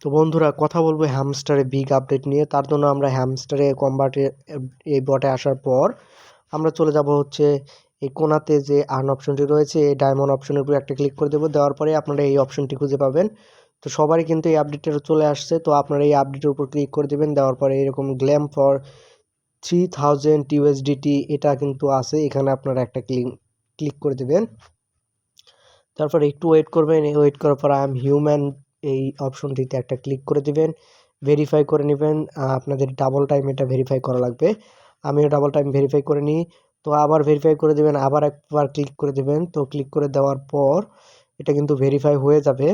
তো বন্ধুরা কথা বলবো হ্যামস্টারে বিগ আপডেট নিয়ে। তার জন্য আমরা হ্যামস্টারে কনভার্টে এই বটে আসার পর আমরা চলে যাব হচ্ছে এই কোণাতে যে আর্ন অপশনটি রয়েছে, এই ডায়মন্ড অপশনের উপর একটা ক্লিক করে দেবো। দেওয়ার পরে আপনারা এই অপশনটি খুঁজে পাবেন। তো সবারই কিন্তু এই আপডেটটা চলে আসছে, তো আপনারা এই আপডেটের উপর ক্লিক করে দেবেন। দেওয়ার পরে এরকম গ্ল্যাম ফর 3000 ইউএসডিটি এটা কিন্তু আছে, এখানে আপনারা একটা ক্লিক করে দেবেন। তারপর একটু ওয়েট করবেন, ওয়েট করার পর আই এম হিউম্যান এই অপশনটিতে একটা ক্লিক করে দিবেন, ভেরিফাই করে নেবেন। আপনাদের ডাবল টাইম এটা ভেরিফাই করা লাগবে, আমিও ডাবল টাইম ভেরিফাই করে নিই। তো আবার ভেরিফাই করে দেবেন, আবার একবার ক্লিক করে দেবেন। তো ক্লিক করে দেওয়ার পর এটা কিন্তু ভেরিফাই হয়ে যাবে।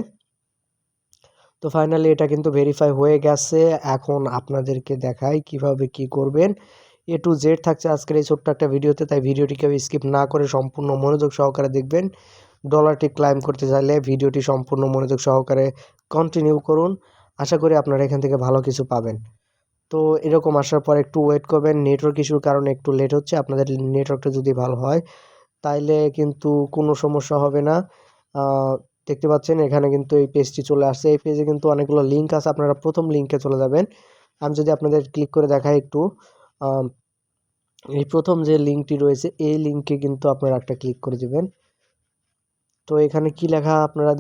তো ফাইনালি এটা কিন্তু ভেরিফাই হয়ে গেছে। এখন আপনাদেরকে দেখাই কিভাবে কি করবেন। এ টু জেড থাকছে আজকের এই ছোট্ট একটা ভিডিওতে, তাই ভিডিওটি কেউ স্কিপ না করে সম্পূর্ণ মনোযোগ সহকারে দেখবেন। ডলারটি ক্লাইম করতে চাইলে ভিডিওটি সম্পূর্ণ মনোযোগ সহকারে কন্টিনিউ করুন, আশা করি আপনারা এখান থেকে ভালো কিছু পাবেন। তো এরকম আসার পর একটু ওয়েট করবেন, নেটওয়ার্ক ইস্যুর কারণে একটু লেট হচ্ছে। আপনাদের নেটওয়ার্কটা যদি ভালো হয় তাইলে কিন্তু কোনো সমস্যা হবে না। দেখতে পাচ্ছেন এখানে কিন্তু এই পেজটি চলে আসছে। এই পেজে কিন্তু অনেকগুলো লিঙ্ক আছে, আপনারা প্রথম লিঙ্কে চলে যাবেন। আমি যদি আপনাদের ক্লিক করে দেখাই একটু, এই প্রথম যে লিঙ্কটি রয়েছে এই লিঙ্কে কিন্তু আপনারা একটা ক্লিক করে দেবেন। তো এখানে কি লেখা আপনারা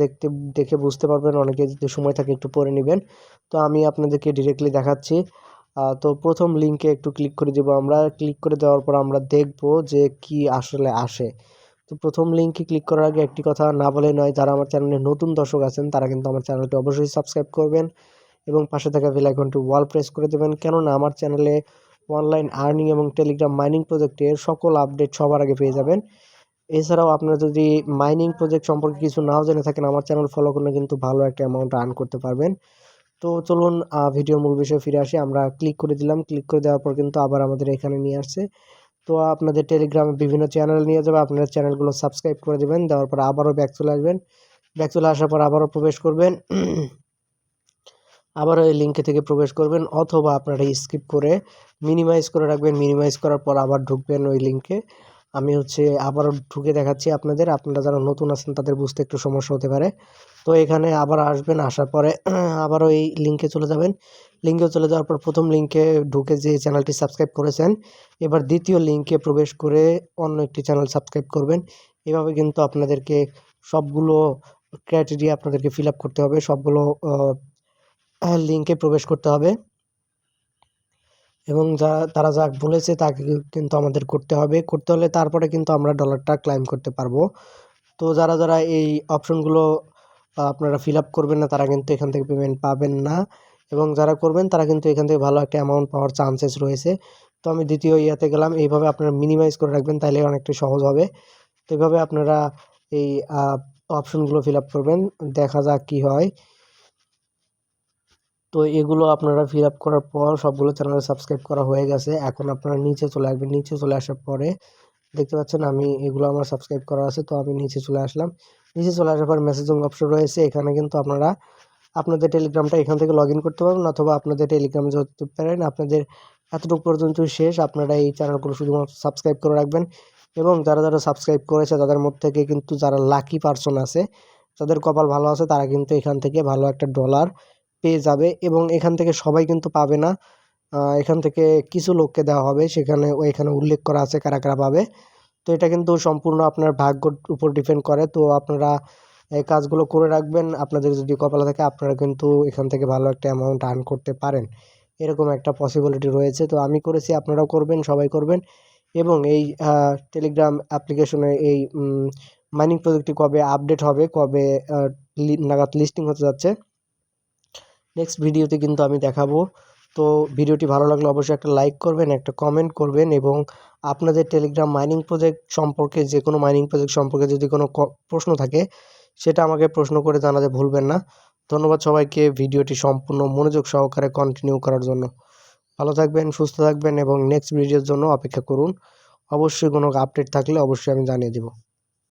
দেখে বুঝতে পারবেন, অনেকে যদি সময় থাকে একটু পড়ে নেবেন। তো আমি আপনাদেরকে ডিরেক্টলি দেখাচ্ছি। তো প্রথম লিঙ্কে একটু ক্লিক করে দেবো আমরা। ক্লিক করে দেওয়ার পর আমরা দেখব যে কি আসলে আসে। তো প্রথম লিঙ্কে ক্লিক করার আগে একটি কথা না বলে নয়, যারা আমার চ্যানেলে নতুন দর্শক আছেন তারা কিন্তু আমার চ্যানেলটি অবশ্যই সাবস্ক্রাইব করবেন এবং পাশে থাকা বেল আইকনটি ওয়াল প্রেস করে দেবেন, কেননা আমার চ্যানেলে অনলাইন আর্নিং এবং টেলিগ্রাম মাইনিং প্রজেক্টের সকল আপডেট সবার আগে পেয়ে যাবেন। এছাড়াও আপনারা যদি মাইনিং প্রজেক্ট সম্পর্কে কিছু নাও জেনে থাকেন, আমার চ্যানেল ফলো করলে কিন্তু ভালো একটা অ্যামাউন্ট আর্ন করতে পারবেন। তো চলুন ভিডিওর মূল বিষয়ে ফিরে আসি। আমরা ক্লিক করে দিলাম, ক্লিক করে দেওয়ার পর কিন্তু আবার আমাদের এখানে নিয়ে আসছে। তো আপনাদের টেলিগ্রামে বিভিন্ন চ্যানেল নিয়ে যাবে, আপনারা চ্যানেলগুলো সাবস্ক্রাইব করে দেবেন। দেওয়ার পর আবারও ব্যাক চলে আসবেন, ব্যাক চলে আসার পর আবারও প্রবেশ করবেন, আবারও এই লিঙ্কে থেকে প্রবেশ করবেন, অথবা আপনারা স্কিপ করে মিনিমাইজ করে রাখবেন। মিনিমাইজ করার পর আবার ঢুকবেন ওই লিঙ্কে। আমি আবারও ঢুকে দেখাচ্ছি আপনাদের, আপনারা যারা নতুন আছেন তাদের বুঝতে একটু সমস্যা হতে পারে। তো এখানে আবার আসবেন, আসার পরে আবারও এই লিঙ্কে চলে যাবেন। লিঙ্কে চলে যাওয়ার পর প্রথম লিঙ্কে ঢুকে যে চ্যানেলটি সাবস্ক্রাইব করেছেন, এবার দ্বিতীয় লিঙ্কে প্রবেশ করে অন্য একটি চ্যানেল সাবস্ক্রাইব করবেন। এভাবে কিন্তু আপনাদেরকে সবগুলো ক্রাইটেরিয়া আপনাদেরকে ফিল আপ করতে হবে, সবগুলো লিঙ্কে প্রবেশ করতে হবে এবং তারা যা বলেছে তাকে কিন্তু আমাদের করতে হবে। করতে হলে তারপরে কিন্তু আমরা ডলারটা ক্লাইম করতে পারবো। তো যারা এই অপশনগুলো আপনারা ফিল আপ করবেন না, তারা কিন্তু এখান থেকে পেমেন্ট পাবেন না, এবং যারা করবেন তারা কিন্তু এখান থেকে ভালো একটা অ্যামাউন্ট পাওয়ার চান্সেস রয়েছে। তো আমি দ্বিতীয় ইয়াতে গেলাম। এইভাবে আপনারা মিনিমাইজ করে রাখবেন, তাহলে অনেকটা সহজ হবে। তো এইভাবে আপনারা এই অপশনগুলো ফিল আপ করবেন, দেখা যাক কি হয়। তো এগুলো আপনারা ফিল আপ করার পর সবগুলো চ্যানেলে সাবস্ক্রাইব করা হয়ে গেছে। এখন আপনারা নিচে চলে আসবেন, নিচে চলে আসার পরে দেখতে পাচ্ছেন আমি এগুলো আমার সাবস্ক্রাইব করা আছে। তো আমি নিচে চলে আসলাম, নিচে চলে আসার পর মেসেজিং অপশন রয়েছে, এখানে কিন্তু আপনারা আপনাদের টেলিগ্রামটা এখান থেকে লগ ইন করতে পারবেন, অথবা আপনাদের টেলিগ্রামে যেতে পারেন। আপনাদের এতটুকু পর্যন্ত শেষ, আপনারা এই চ্যানেলগুলো শুধুমাত্র সাবস্ক্রাইব করে রাখবেন। এবং যারা সাবস্ক্রাইব করেছে তাদের মধ্যে থেকে কিন্তু যারা লাকি পারসন আছে, যাদের কপাল ভালো আছে, তারা কিন্তু এখান থেকে ভালো একটা ডলার পেয়ে যাবে। এবং এখান থেকে সবাই কিন্তু পাবে না, এখান থেকে কিছু লোককে দেওয়া হবে, এখানে উল্লেখ করা আছে কারা কারা পাবে। তো এটা কিন্তু সম্পূর্ণ আপনার ভাগ্যর উপর ডিপেন্ড করে। তো আপনারা এই কাজগুলো করে রাখবেন, আপনাদের যদি কপালে থাকে আপনারা কিন্তু এখান থেকে ভালো একটা অ্যামাউন্ট আর্ন করতে পারেন, এরকম একটা পসিবিলিটি রয়েছে। তো আমি করেছি, আপনারাও করবেন, সবাই করবেন। এবং এই টেলিগ্রাম অ্যাপ্লিকেশনে এই মাইনিং প্রজেক্টটি কবে আপডেট হবে, কবে নাগাদ লিস্টিং হতে যাচ্ছে, নেক্সট ভিডিওতে কিন্তু আমি দেখাবো। তো ভিডিওটি ভালো লাগলে অবশ্যই একটা লাইক করবেন, একটা কমেন্ট করবেন, এবং আপনাদের টেলিগ্রাম মাইনিং প্রজেক্ট সম্পর্কে, যে কোনো মাইনিং প্রজেক্ট সম্পর্কে যদি কোনো প্রশ্ন থাকে সেটা আমাকে প্রশ্ন করে জানাতে ভুলবেন না। ধন্যবাদ সবাইকে ভিডিওটি সম্পূর্ণ মনোযোগ সহকারে কন্টিনিউ করার জন্য। ভালো থাকবেন, সুস্থ থাকবেন এবং নেক্সট ভিডিওর জন্য অপেক্ষা করুন। অবশ্যই কোনো আপডেট থাকলে অবশ্যই আমি জানিয়ে দেব।